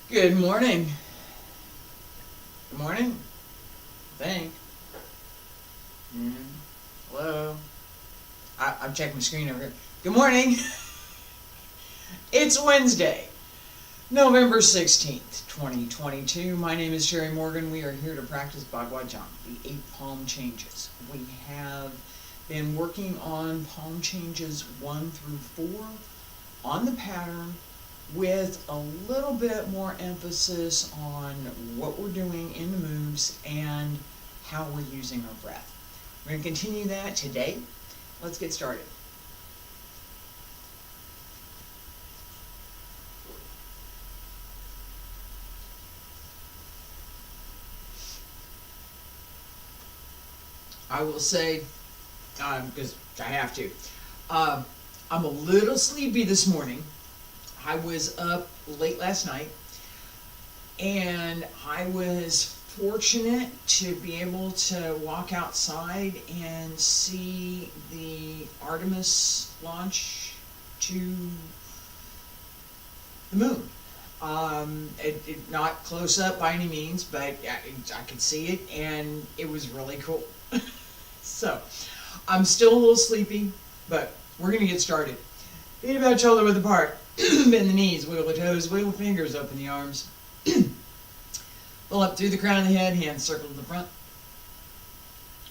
Good morning. Good morning. I think. Mm. Hello. I'm checking my screen over here. Good morning. It's Wednesday, November 16th, 2022. My name is Sherry Morgan. We are here to practice Baguazhang, the 8 palm changes. We have been working on palm changes 1 through 4 on the pattern, with a little bit more emphasis on what we're doing in the moves and how we're using our breath. We're going to continue that today. Let's get started. I will say, because I have to, I'm a little sleepy this morning. I was up late last night, and I was fortunate to be able to walk outside and see the Artemis launch to the moon. Not close up by any means, but I could see it, and it was really cool. So, I'm still a little sleepy, but we're going to get started. Feet about shoulder width apart. Bend the knees, wiggle the toes, wiggle the fingers, open the arms. Pull up through the crown of the head, hands circle to the front.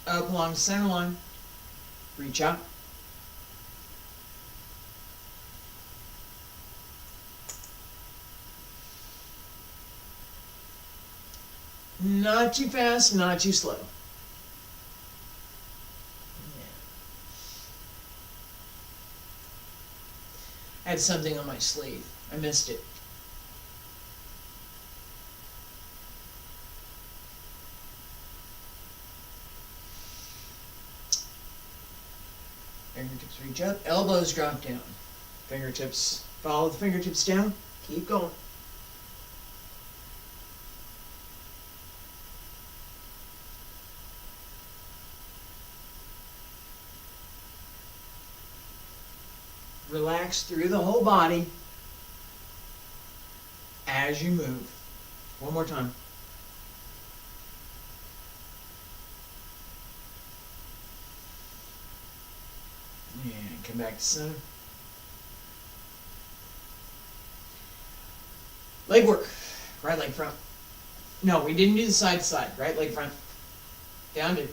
Up along the center line. Reach out. Not too fast, not too slow. I had something on my sleeve. I missed it. Fingertips reach up, elbows drop down. Fingertips, follow the fingertips down, keep going. Relax through the whole body as you move. One more time. And come back to center. Leg work. Right leg front. No, we didn't do the side to side. Right leg front. Down to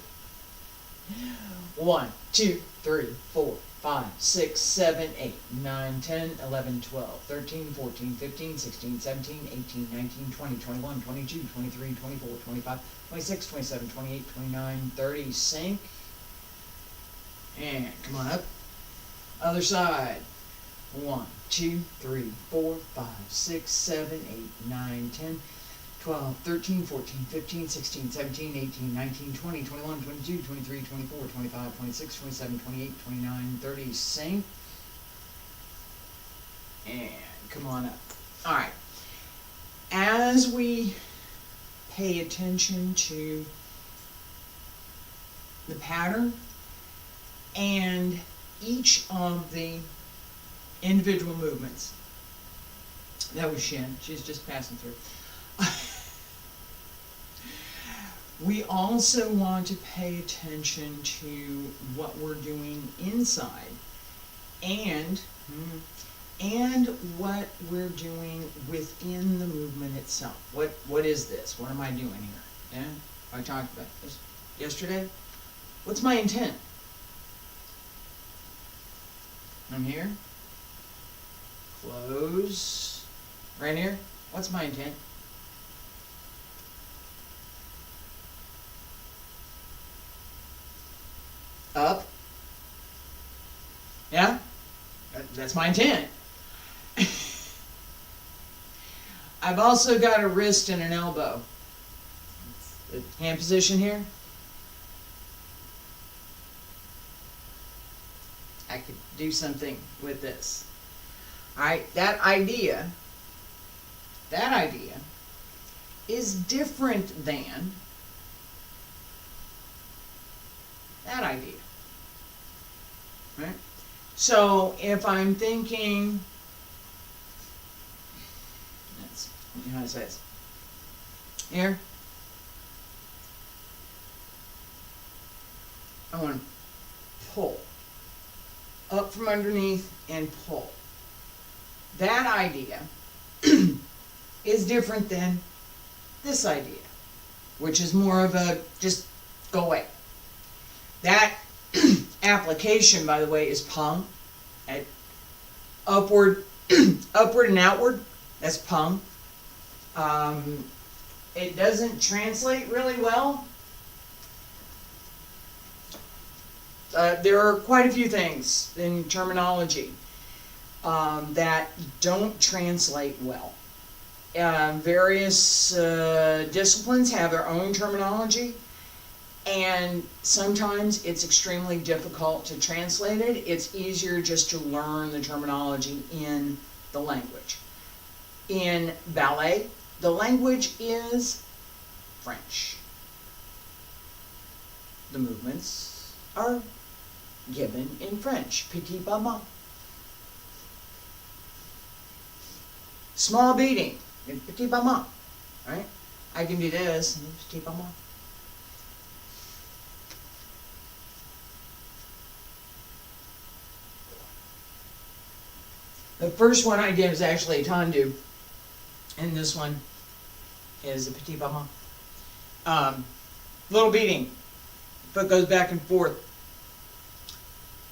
1, 2, 3, 4, 5, 6, 7, 8, 9, 10, 11, 12, 13, 14, 15, 16, 17, 18, 19, 20, 21, 22, 23, 24, 25, 26, 27, 28, 29, 30. Sink. And come on up. Other side. 1, 2, 3, 4, 5, 6, 7, 8, 9, 10, 12, 13, 14, 15, 16, 17, 18, 19, 20, 21, 22, 23, 24, 25, 26, 27, 28, 29, 30. Sink. And come on up. Alright. As we pay attention to the pattern and each of the individual movements. That was Shin. She's just passing through. We also want to pay attention to what we're doing inside and what we're doing within the movement itself. What is this? What am I doing here? Yeah? I talked about this yesterday. What's my intent? I'm here. Close. Right here. What's my intent? Up. Yeah? That's my intent. I've also got a wrist and an elbow. The hand position here. I could do something with this. Alright, that idea is different than that idea. Right? So if I'm thinking, let's how to say this. Here. I want to pull. Up from underneath and pull. That idea is different than this idea, which is more of a just go away. That application, by the way, is pung. At upward, upward and outward, that's pung. It doesn't translate really well. There are quite a few things in terminology that don't translate well. Various disciplines have their own terminology, and sometimes it's extremely difficult to translate it. It's easier just to learn the terminology in the language. In ballet, the language is French. The movements are given in French. Petit pas mal. Small beating. Petit pas mal. Right? I can do this. Petit pas mal. The first one I did was actually a tendu, and this one is a petit pas mal. Little beating. Foot goes back and forth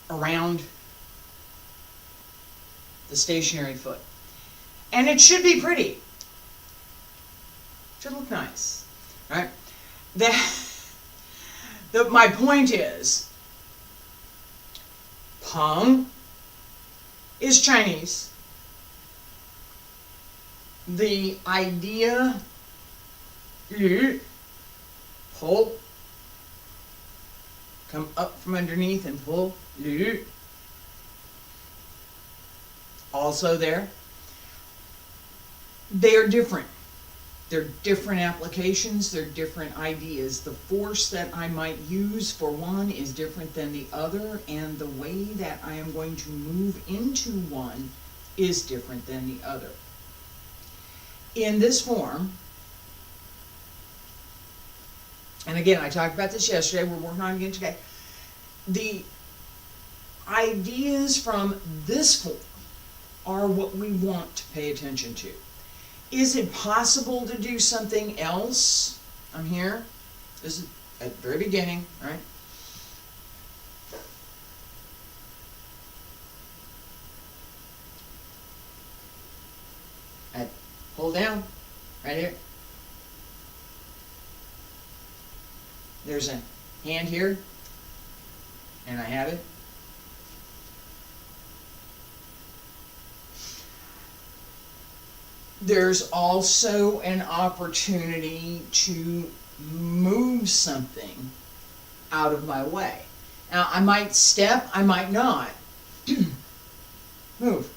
around the stationary foot. And it should be pretty. Should look nice. Right? My point is, pung is Chinese. The idea, pull, come up from underneath and pull, also there. They are different. They're different applications, they're different ideas. The force that I might use for one is different than the other, and the way that I am going to move into one is different than the other. In this form, and again, I talked about this yesterday, we're working on it again today, the ideas from this form are what we want to pay attention to. Is it possible to do something else? I'm here. This is at the very beginning, right? I pull down, right here. There's a hand here, and I have it. There's also an opportunity to move something out of my way. Now, I might step, I might not. Move.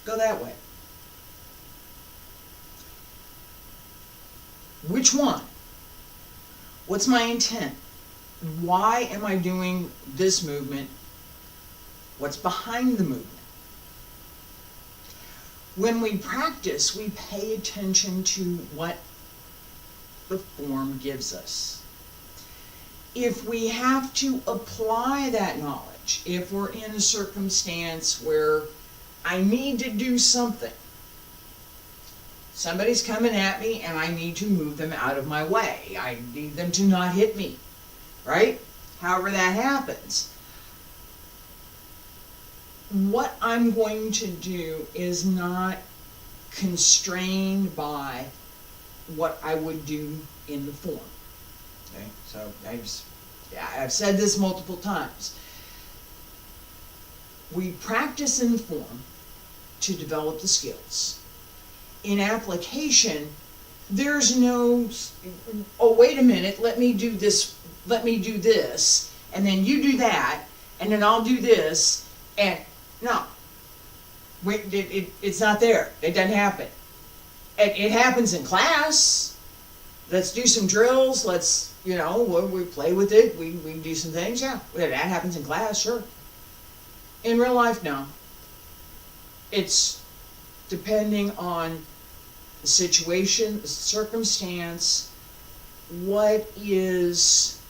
Go that way. Which one? What's my intent? Why am I doing this movement? What's behind the movement? When we practice, we pay attention to what the form gives us. If we have to apply that knowledge, if we're in a circumstance where I need to do something, somebody's coming at me and I need to move them out of my way. I need them to not hit me, right? However that happens. What I'm going to do is not constrained by what I would do in the form. Okay, so I've said this multiple times. We practice in the form to develop the skills. In application, there's no, oh, wait a minute, let me do this, and then you do that, and then I'll do this, and no. It's not there. It doesn't happen. It happens in class. Let's do some drills. Let's, we play with it. We do some things. Yeah, that happens in class, sure. In real life, no. It's depending on the situation, the circumstance, what is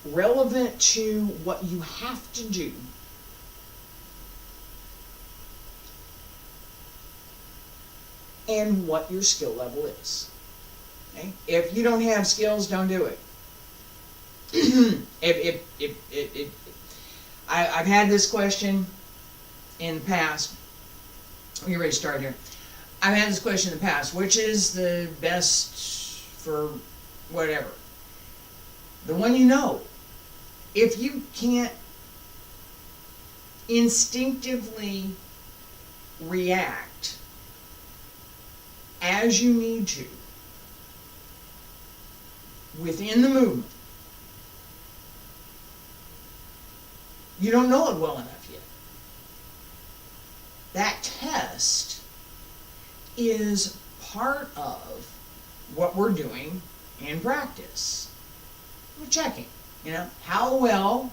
relevant to what you have to do. And what your skill level is. Okay? If you don't have skills, don't do it. I've had this question in the past. Let me ready to start here. I've had this question in the past. Which is the best for whatever? The one you know. If you can't instinctively react as you need to within the movement, you don't know it well enough yet. That test is part of what we're doing in practice. We're checking, how well,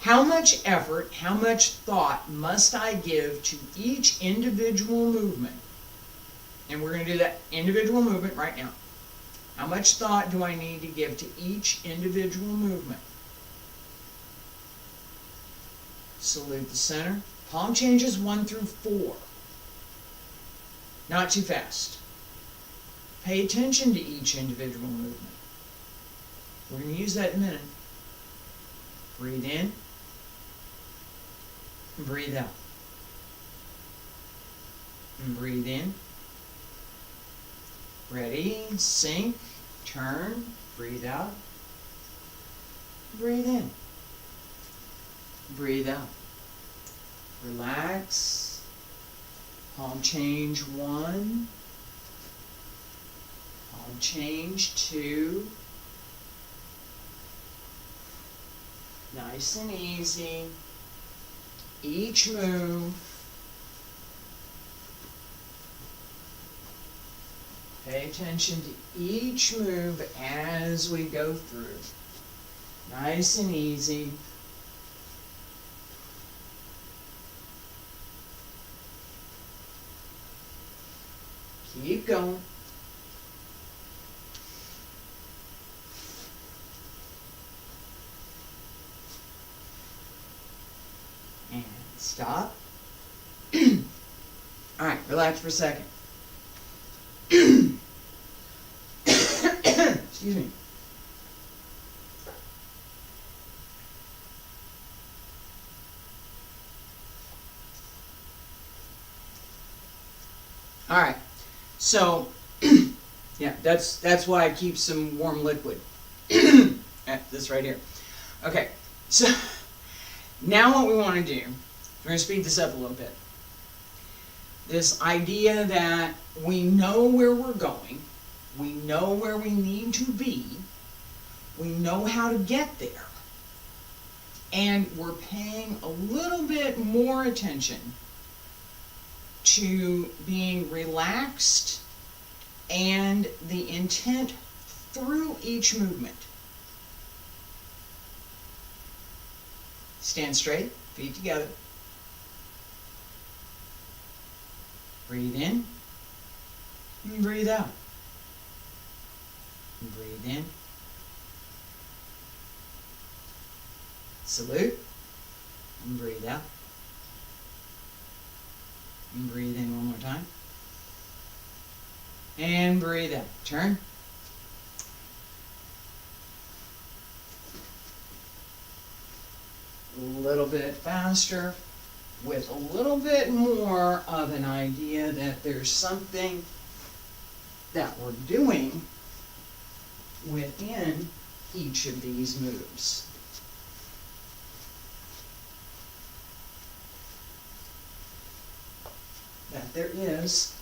how much effort, how much thought must I give to each individual movement? And we're going to do that individual movement right now. How much thought do I need to give to each individual movement? Salute the center. Palm changes 1 through 4. Not too fast. Pay attention to each individual movement. We're going to use that in a minute. Breathe in. And breathe out. And breathe in. Ready, sink, turn, breathe out. Breathe in. Breathe out. Relax. Palm change 1. Palm change 2. Nice and easy. Each move. Pay attention to each move as we go through. Nice and easy. Keep going. And stop. All right, relax for a second. Excuse me. All right. So, yeah, that's why I keep some warm liquid. This right here. Okay. So, now what we want to do, we're going to speed this up a little bit. This idea that we know where we're going, we know where we need to be, we know how to get there, and we're paying a little bit more attention to being relaxed and the intent through each movement. Stand straight, feet together. Breathe in and breathe out. And breathe in. Salute and breathe out. And breathe in one more time. And breathe out. Turn. A little bit faster, with a little bit more of an idea that there's something that we're doing within each of these moves. That there is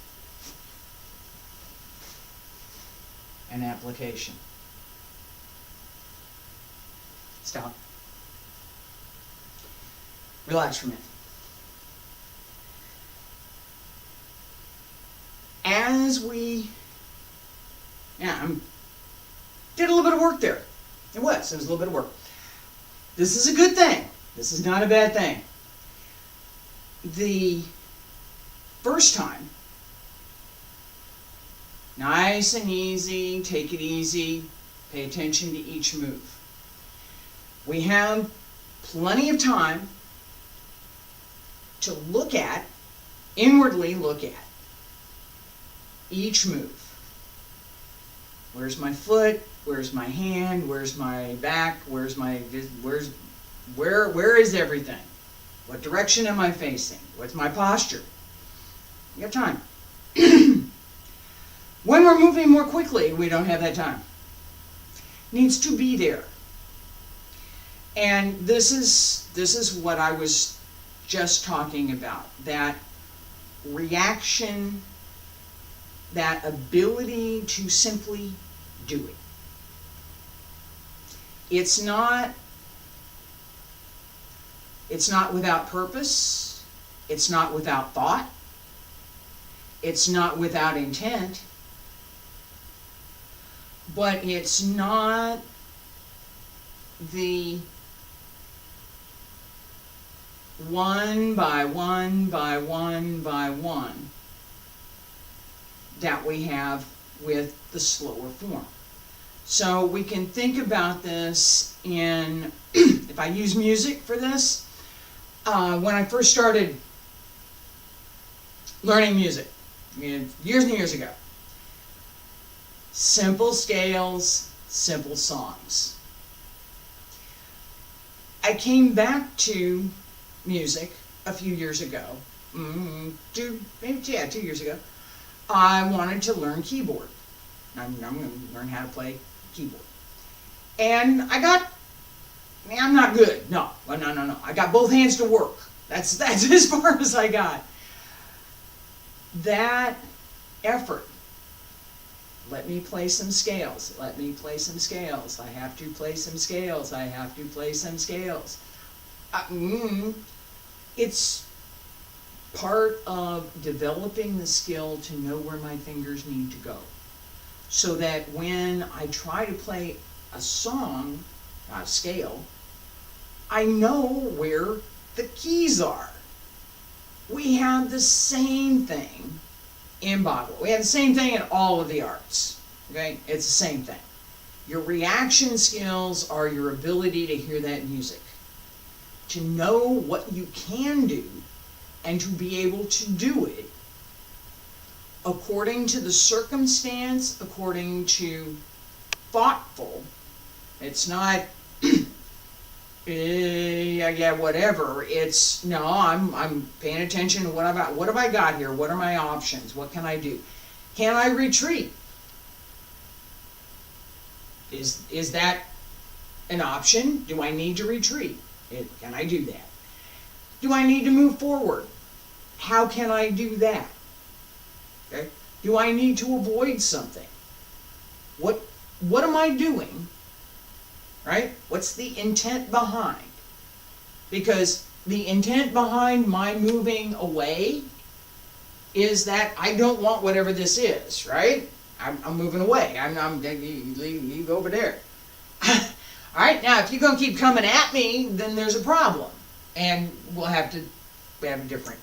an application. Stop. Relax for a minute. As we, did a little bit of work there. It was a little bit of work. This is a good thing. This is not a bad thing. The First time, nice and easy, take it easy, pay attention to each move. We have plenty of time to look at, inwardly look at each move. Where's my foot? Where's my hand? Where's my back? Where is everything? What direction am I facing? What's my posture? You have time. When we're moving more quickly, we don't have that time. Needs to be there. And this is what I was just talking about. That reaction, that ability to simply do it. It's not without purpose. It's not without thought. It's not without intent. But it's not the one by one by one by one that we have with the slower form. So we can think about this in, if I use music for this, when I first started learning music, years and years ago, simple scales, simple songs. I came back to music a few years ago, 2 years ago. I wanted to learn keyboard. I'm going to learn how to play keyboard. And I'm not good. No. I got both hands to work. That's as far as I got. That effort. Let me play some scales. Let me play some scales. I have to play some scales. I have to play some scales. It's part of developing the skill to know where my fingers need to go. So that when I try to play a song, not a scale, I know where the keys are. We have the same thing in Bagua. We have the same thing in all of the arts. Okay? It's the same thing. Your reaction skills are your ability to hear that music, to know what you can do, and to be able to do it according to the circumstance, according to thoughtful. It's not yeah, whatever. It's no, I'm paying attention to what have I got here? What are my options? What can I do? Can I retreat? Is that an option? Do I need to retreat? Can I do that? Do I need to move forward? How can I do that? Okay? Do I need to avoid something? What am I doing? Right? What's the intent behind? Because the intent behind my moving away is that I don't want whatever this is, right? I'm moving away. You go over there. All right, now if you're going to keep coming at me, then there's a problem. And we have a different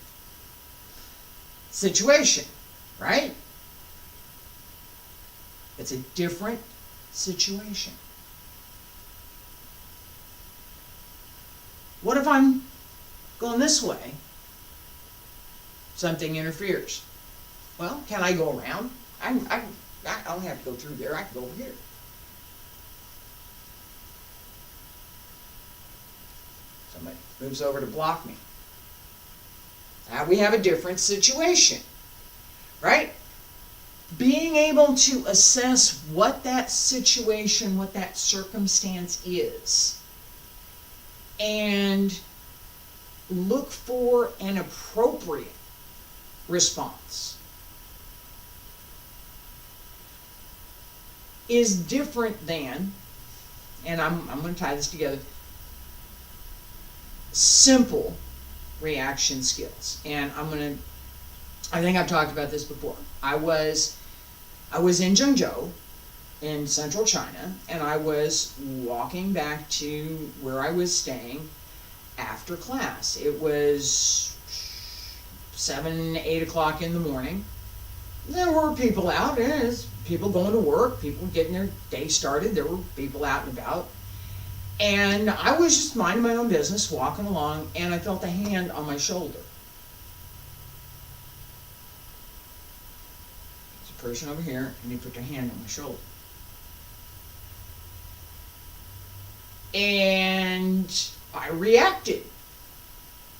situation, right? It's a different situation. What if I'm going this way? Something interferes. Well, can I go around? I don't have to go through there. I can go over here. Somebody moves over to block me. Now we have a different situation, right? Being able to assess what that situation, what that circumstance is, and look for an appropriate response is different than, and I'm going to tie this together, simple reaction skills. And I think I've talked about this before. I was in Zhengzhou in central China, and I was walking back to where I was staying after class. It was 7, 8 o'clock in the morning. There were people out, people going to work, people getting their day started. There were people out and about. And I was just minding my own business, walking along, and I felt a hand on my shoulder. There's a person over here, and they put their hand on my shoulder. And I reacted.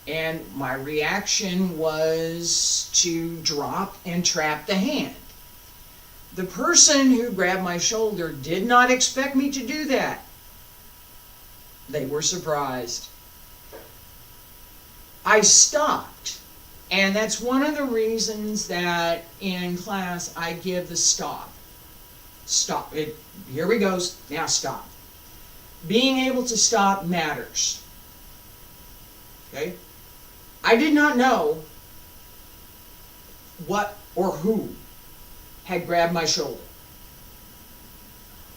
And my reaction was to drop and trap the hand. The person who grabbed my shoulder did not expect me to do that. They were surprised. I stopped. And that's one of the reasons that in class I give the stop. Stop. Here we go. Now stop. Being able to stop matters. Okay? I did not know what or who had grabbed my shoulder.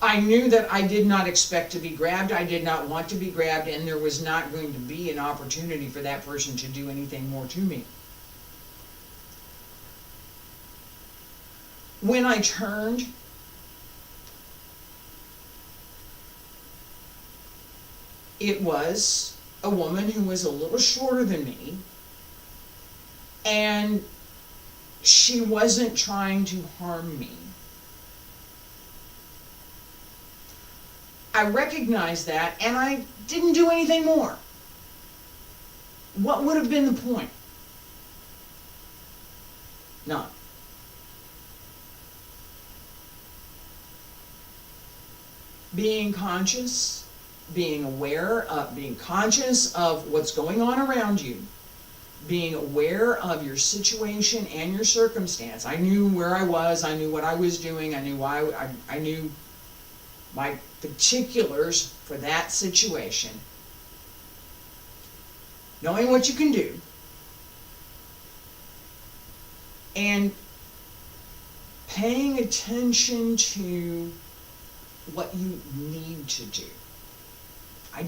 I knew that I did not expect to be grabbed. I did not want to be grabbed, and there was not going to be an opportunity for that person to do anything more to me. When I turned, it was a woman who was a little shorter than me, and she wasn't trying to harm me. I recognized that, and I didn't do anything more. What would have been the point? None. Being conscious, being aware of, being conscious of what's going on around you, being aware of your situation and your circumstance. I knew where I was, I knew what I was doing, I knew why, I knew my particulars for that situation. Knowing what you can do, and paying attention to what you need to do. I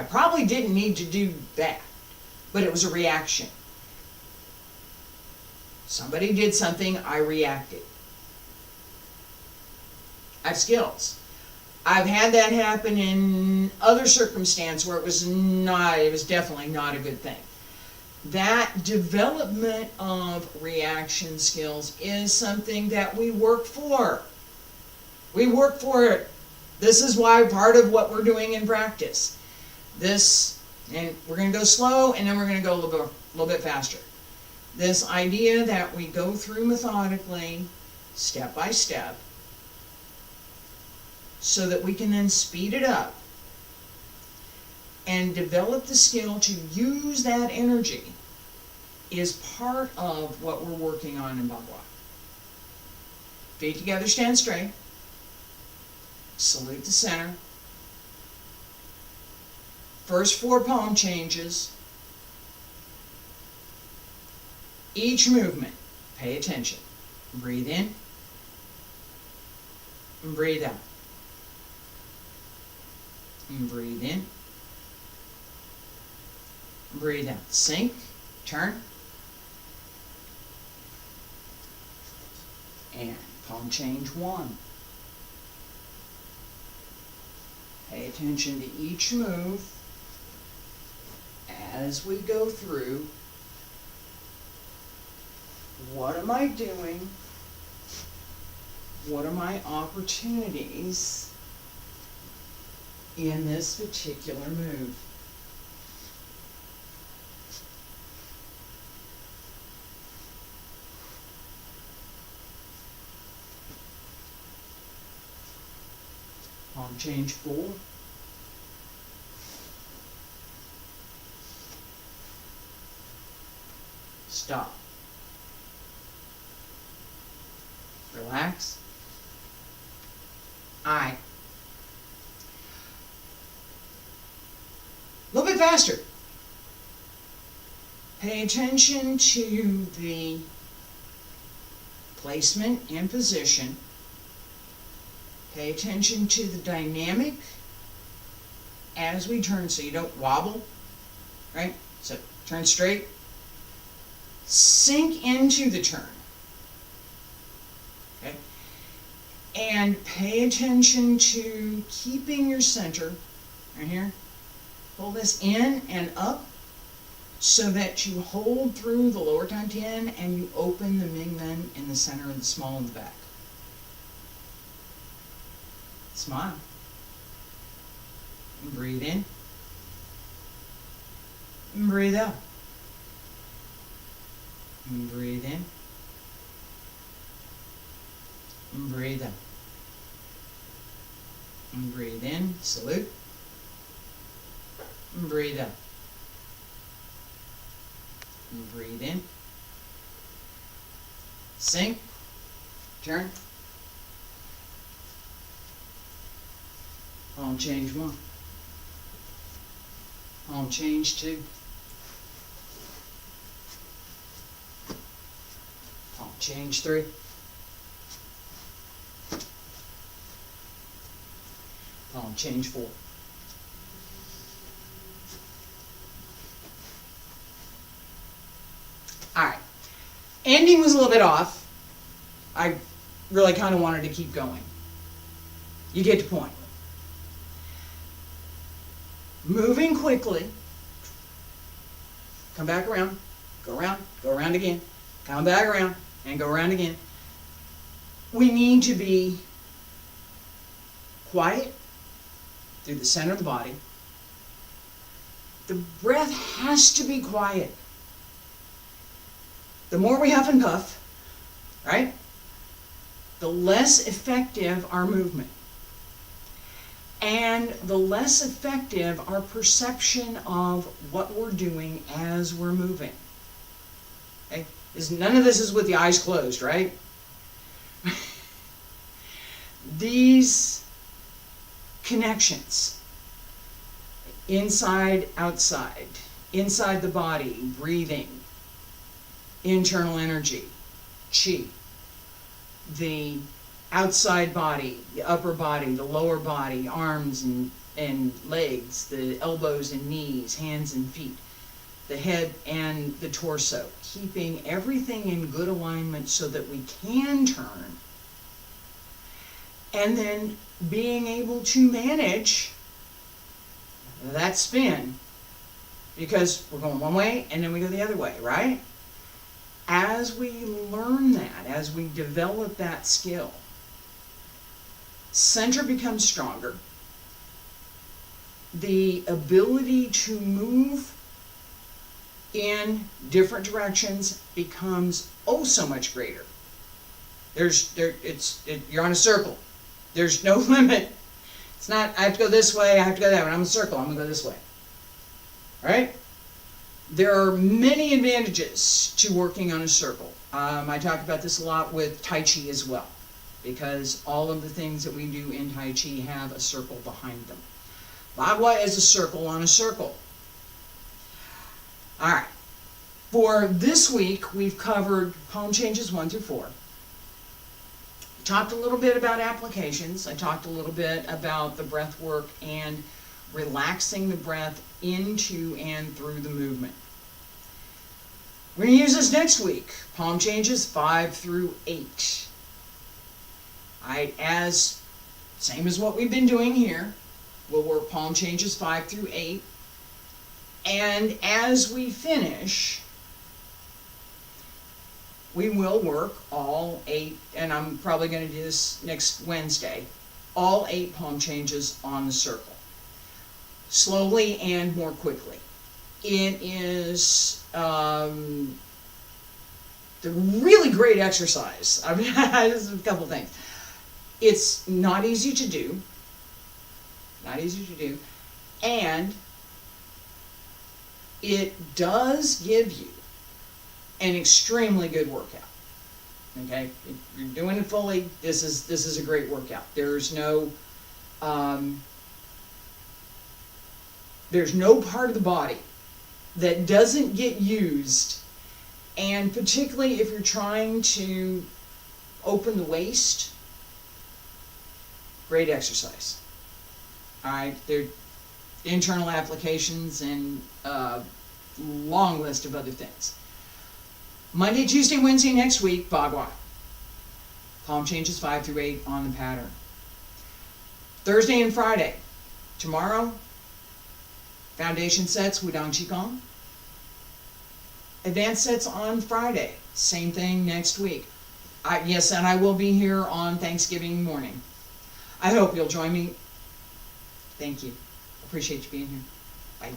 probably didn't need to do that, but it was a reaction. Somebody did something, I reacted. I have skills. I've had that happen in other circumstances where it was definitely not a good thing. That development of reaction skills is something that we work for. We work for it. This is why part of what we're doing in practice. And we're going to go slow, and then we're going to go a little bit faster. This idea that we go through methodically, step by step, so that we can then speed it up and develop the skill to use that energy is part of what we're working on in Bagua. Feet together, stand straight. Salute the center. First 4 palm changes. Each movement, pay attention. Breathe in and breathe out. And breathe in. Breathe out. Sink. Turn. And palm change 1. Pay attention to each move as we go through. What am I doing? What are my opportunities in this particular move? Palm change 4. Stop. Relax. Alright. A little bit faster. Pay attention to the placement and position. Pay attention to the dynamic as we turn, so you don't wobble, right? So turn straight, Sink into the turn. Okay? And pay attention to keeping your center right here. Pull this in and up so that you hold through the lower Tantian and you open the Ming Men in the center and the small in the back. Smile. And breathe in. And breathe out. And breathe in. And breathe out. And breathe in. Salute. And breathe out. And breathe in. Sink. Turn. Palm change 1. Palm change 2. Palm change 3. Palm change 4. Alright. Ending was a little bit off. I really kind of wanted to keep going. You get the point. Moving quickly. Come back around. Go around again. Come back around and go around again. We need to be quiet through the center of the body. The breath has to be quiet. The more we huff and puff, right, the less effective our movement. And the less effective our perception of what we're doing as we're moving. Okay? None of this is with the eyes closed, right? These connections, inside, outside, inside the body, breathing, internal energy, Qi, the outside body, the upper body, the lower body, arms and legs, the elbows and knees, hands and feet, the head and the torso, keeping everything in good alignment so that we can turn, and then being able to manage that spin, because we're going one way and then we go the other way, right? As we learn that, as we develop that skill, center becomes stronger. The ability to move in different directions becomes oh so much greater. You're on a circle. There's no limit. It's not, I have to go this way, I have to go that way. I'm in a circle, I'm going to go this way. Right? There are many advantages to working on a circle. I talk about this a lot with Tai Chi as well, because all of the things that we do in Tai Chi have a circle behind them. Bagua is a circle on a circle. Alright, for this week we've covered palm changes 1 through 4. Talked a little bit about applications. I talked a little bit about the breath work and relaxing the breath into and through the movement. We're going to use this next week. Palm changes 5 through 8. As same as what we've been doing here. We'll work palm changes 5 through 8. And as we finish, we will work all 8, and I'm probably going to do this next Wednesday, all 8 palm changes on the circle. Slowly and more quickly. It is a really great exercise. I mean, there's a couple things. It's not easy to do. And it does give you an extremely good workout. Okay, if you're doing it fully, this is a great workout. There's no part of the body that doesn't get used, and particularly if you're trying to open the waist, great exercise. All right, there are internal applications and long list of other things. Monday, Tuesday, Wednesday next week, Bagua. Palm changes 5 through 8 on the pattern. Thursday and Friday. Tomorrow, foundation sets, Wudang Qigong. Advanced sets on Friday. Same thing next week. Yes, and I will be here on Thanksgiving morning. I hope you'll join me. Thank you. Appreciate you being here. Bye.